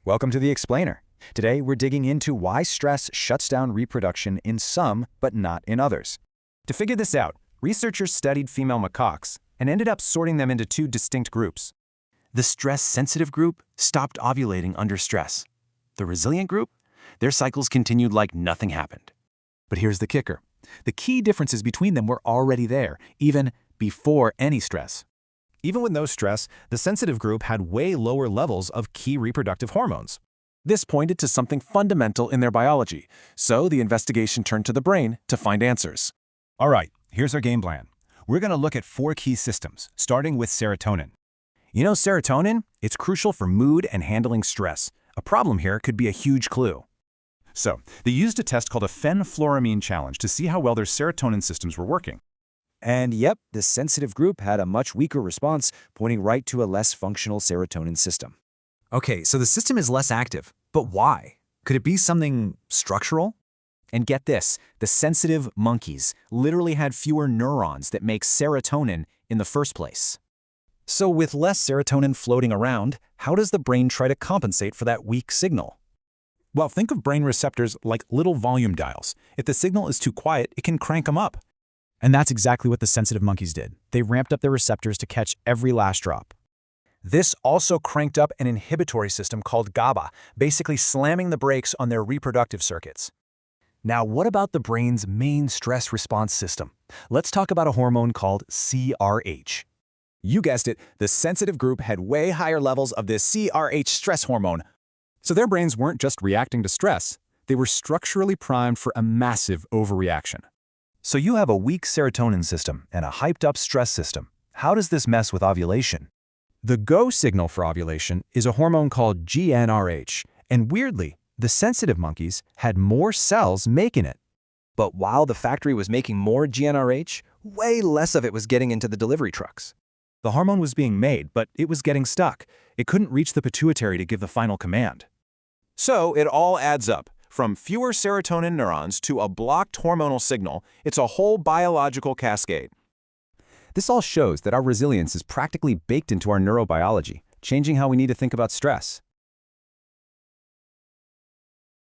Welcome to The Explainer. Today, we're digging into why stress shuts down reproduction in some, but not in others. To figure this out, researchers studied female macaques and ended up sorting them into two distinct groups. The stress-sensitive group stopped ovulating under stress. The resilient group, their cycles continued like nothing happened. But here's the kicker. The key differences between them were already there, even before any stress. Even with no stress, the sensitive group had way lower levels of key reproductive hormones. This pointed to something fundamental in their biology, so the investigation turned to the brain to find answers. All right, here's our game plan. We're going to look at 4 key systems, starting with serotonin. You know serotonin? It's crucial for mood and handling stress. A problem here could be a huge clue. So, they used a test called a fenfluramine challenge to see how well their serotonin systems were working. And yep, the sensitive group had a much weaker response, pointing right to a less functional serotonin system. Okay, so the system is less active. But why? Could it be something structural? And get this, the sensitive monkeys literally had fewer neurons that make serotonin in the first place. So with less serotonin floating around, how does the brain try to compensate for that weak signal? Well, think of brain receptors like little volume dials. If the signal is too quiet, it can crank them up. And that's exactly what the sensitive monkeys did. They ramped up their receptors to catch every last drop. This also cranked up an inhibitory system called GABA, basically slamming the brakes on their reproductive circuits. Now, what about the brain's main stress response system? Let's talk about a hormone called CRH. You guessed it, the sensitive group had way higher levels of this CRH stress hormone. So their brains weren't just reacting to stress, they were structurally primed for a massive overreaction. So you have a weak serotonin system and a hyped-up stress system. How does this mess with ovulation? The go signal for ovulation is a hormone called GnRH, and weirdly, the sensitive monkeys had more cells making it. But while the factory was making more GnRH, way less of it was getting into the delivery trucks. The hormone was being made, but it was getting stuck. It couldn't reach the pituitary to give the final command. So it all adds up. From fewer serotonin neurons to a blocked hormonal signal, it's a whole biological cascade. This all shows that our resilience is practically baked into our neurobiology, changing how we need to think about stress.